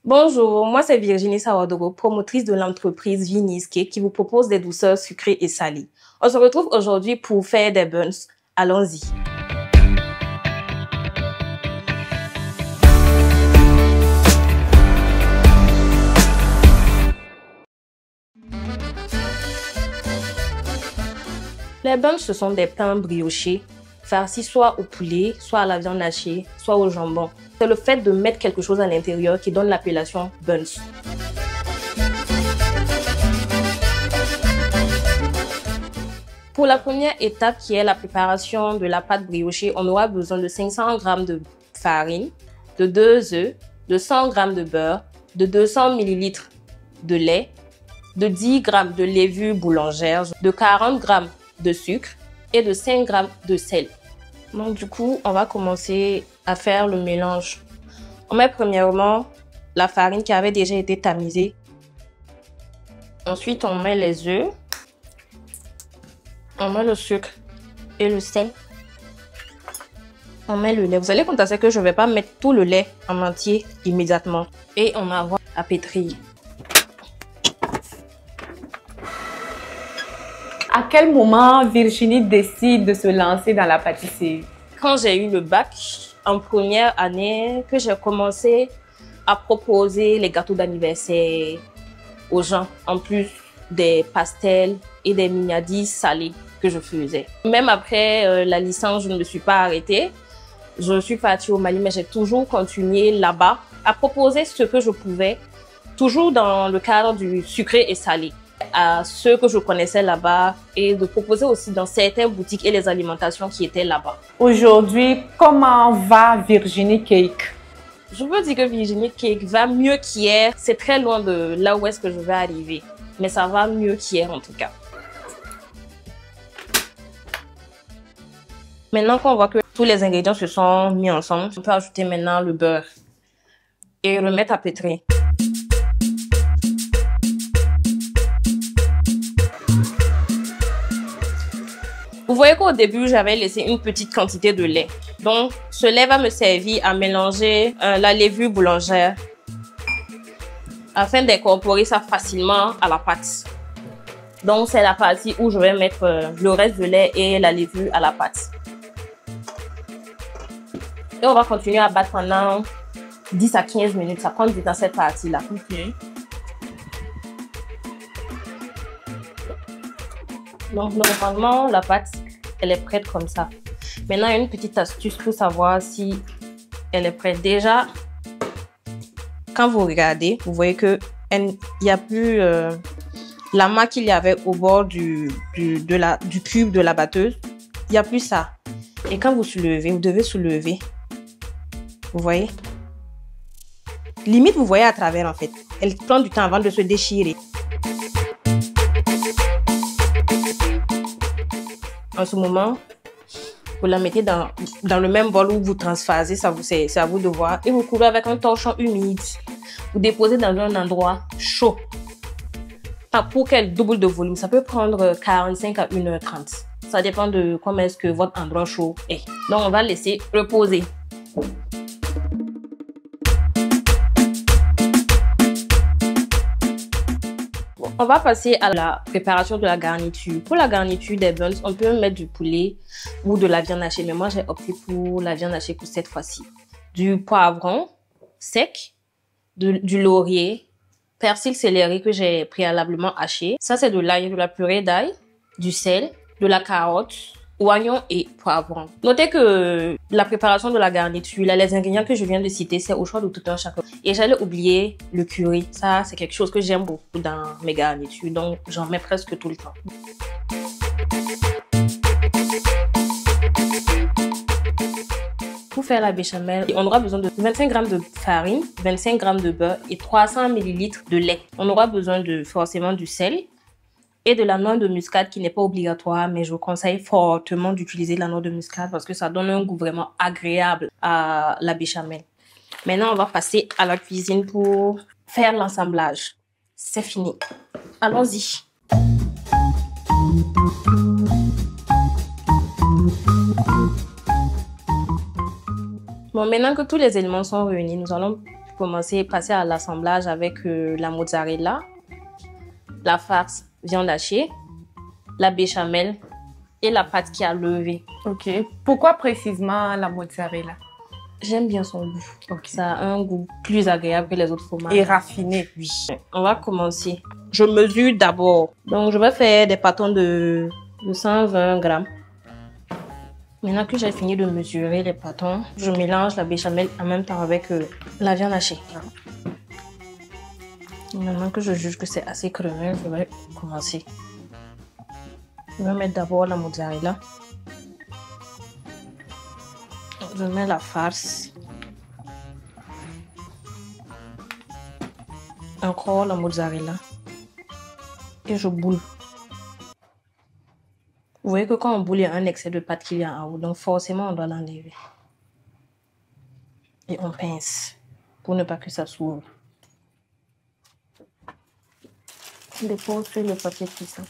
Bonjour, moi c'est Virginie Sawadoro, promotrice de l'entreprise Vinny's Cake qui vous propose des douceurs sucrées et salées. On se retrouve aujourd'hui pour faire des buns. Allons-y. Les buns, ce sont des pains briochés, farcis soit au poulet, soit à la viande hachée, soit au jambon. C'est le fait de mettre quelque chose à l'intérieur qui donne l'appellation buns. Pour la première étape qui est la préparation de la pâte briochée, on aura besoin de 500 g de farine, de 2 œufs, de 100 g de beurre, de 200 ml de lait, de 10 g de levure boulangère, de 40 g de sucre et de 5 g de sel. Donc du coup, on va commencer à faire le mélange. On met premièrement la farine qui avait déjà été tamisée. Ensuite, on met les œufs. On met le sucre et le sel. On met le lait. Vous allez constater que je ne vais pas mettre tout le lait en entier immédiatement. Et on envoie à pétrir. À quel moment Virginie décide de se lancer dans la pâtisserie? Quand j'ai eu le bac, en première année, que j'ai commencé à proposer les gâteaux d'anniversaire aux gens, en plus des pastels et des mignardis salés que je faisais. Même après la licence, je ne me suis pas arrêtée. Je suis partie au Mali, mais j'ai toujours continué là-bas à proposer ce que je pouvais, toujours dans le cadre du sucré et salé, à ceux que je connaissais là-bas et de proposer aussi dans certaines boutiques et les alimentations qui étaient là-bas. Aujourd'hui, comment va Virginie Cake? Je veux dire que Virginie Cake va mieux qu'hier. C'est très loin de là où est-ce que je vais arriver, mais ça va mieux qu'hier en tout cas. Maintenant qu'on voit que tous les ingrédients se sont mis ensemble, on peut ajouter maintenant le beurre et remettre à pétrir. Vous voyez qu'au début, j'avais laissé une petite quantité de lait. Donc, ce lait va me servir à mélanger la levure boulangère afin d'incorporer ça facilement à la pâte. Donc, c'est la partie où je vais mettre le reste de lait et la levure à la pâte. Et on va continuer à battre pendant 10 à 15 minutes. Ça prend du temps cette partie-là. Okay. Donc, normalement, la pâte, elle est prête comme ça. Maintenant, il y a une petite astuce pour savoir si elle est prête. Déjà, quand vous regardez, vous voyez qu'il n'y a plus la main qu'il y avait au bord du cube de la batteuse. Il n'y a plus ça. Et quand vous soulevez, vous devez soulever. Vous voyez? Limite, vous voyez à travers en fait. Elle prend du temps avant de se déchirer. En ce moment, vous la mettez dans le même bol où vous transphasez, c'est à vous de voir. Et vous couvrez avec un torchon humide. Vous déposez dans un endroit chaud. Pour qu'elle double de volume, ça peut prendre 45 à 1h30. Ça dépend de comment est-ce que votre endroit chaud est. Donc, on va laisser reposer. On va passer à la préparation de la garniture. Pour la garniture des buns, on peut mettre du poulet ou de la viande hachée. Mais moi, j'ai opté pour la viande hachée pour cette fois-ci. Du poivron sec, du laurier, persil céleri que j'ai préalablement haché. Ça, c'est de l'ail, de la purée d'ail, du sel, de la carotte, oignon et poivron. Notez que la préparation de la garniture, là, les ingrédients que je viens de citer, c'est au choix de tout un chacun. Et j'allais oublier le curry. Ça, c'est quelque chose que j'aime beaucoup dans mes garnitures. Donc, j'en mets presque tout le temps. Pour faire la béchamel, on aura besoin de 25 g de farine, 25 g de beurre et 300 ml de lait. On aura besoin forcément du sel et de la noix de muscade qui n'est pas obligatoire, mais je vous conseille fortement d'utiliser la noix de muscade parce que ça donne un goût vraiment agréable à la béchamel. Maintenant, on va passer à la cuisine pour faire l'assemblage. C'est fini. Allons-y. Bon, maintenant que tous les éléments sont réunis, nous allons passer à l'assemblage avec la mozzarella, la farce viande hachée, la béchamel et la pâte qui a levé. Ok. Pourquoi précisément la mozzarella? J'aime bien son goût. Ok. Ça a un goût plus agréable que les autres fromages. Et raffiné. Oui. On va commencer. Je mesure d'abord. Donc, je vais faire des pâtons de 120 grammes. Maintenant que j'ai fini de mesurer les pâtons, je mélange la béchamel en même temps avec la viande hachée. Maintenant que je juge que c'est assez crémeux, je vais commencer. Je vais mettre d'abord la mozzarella. Je mets la farce. Encore la mozzarella. Et je boule. Vous voyez que quand on boule, il y a un excès de pâte qu'il y a en haut. Donc forcément, on doit l'enlever. Et on pince pour ne pas que ça s'ouvre. On dépose sur le papier cuisson.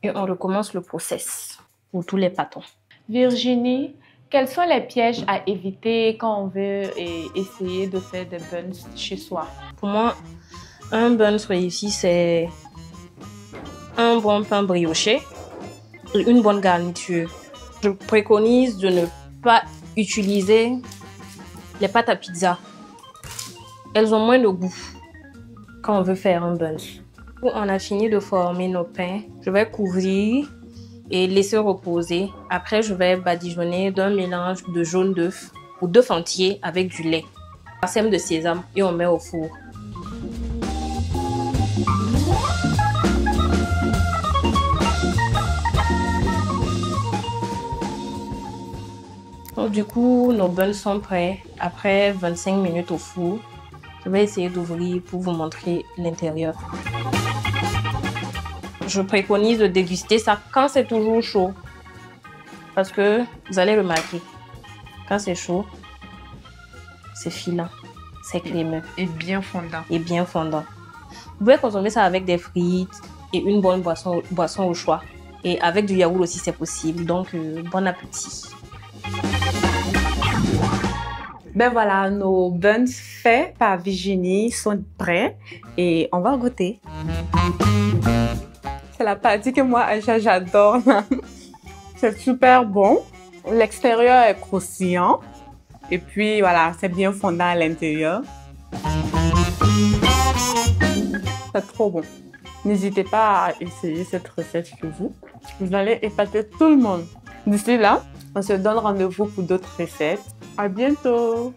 Et on recommence le process pour tous les pâtons. Virginie, quels sont les pièges à éviter quand on veut essayer de faire des buns chez soi? Pour moi, un buns réussi, c'est un bon pain brioché et une bonne garniture. Je préconise de ne pas utiliser les pâtes à pizza. Elles ont moins de goût quand on veut faire un buns. On a fini de former nos pains. Je vais couvrir et laisser reposer. Après, je vais badigeonner d'un mélange de jaune d'œuf ou d'œuf entier avec du lait, un sème de sésame et on met au four. Donc, du coup, nos buns sont prêts. Après 25 minutes au four, je vais essayer d'ouvrir pour vous montrer l'intérieur. Je préconise de déguster ça quand c'est toujours chaud. Parce que vous allez remarquer, quand c'est chaud, c'est filant, c'est crémeux. Et bien fondant. Et bien fondant. Vous pouvez consommer ça avec des frites et une bonne boisson au choix. Et avec du yaourt aussi, c'est possible. Donc, bon appétit. Ben voilà, nos buns faits par Virginie sont prêts et on va goûter. C'est la partie que moi, Aïcha, j'adore. C'est super bon. L'extérieur est croustillant. Et puis, voilà, c'est bien fondant à l'intérieur. C'est trop bon. N'hésitez pas à essayer cette recette chez vous. Vous allez épater tout le monde. D'ici là, on se donne rendez-vous pour d'autres recettes. À bientôt!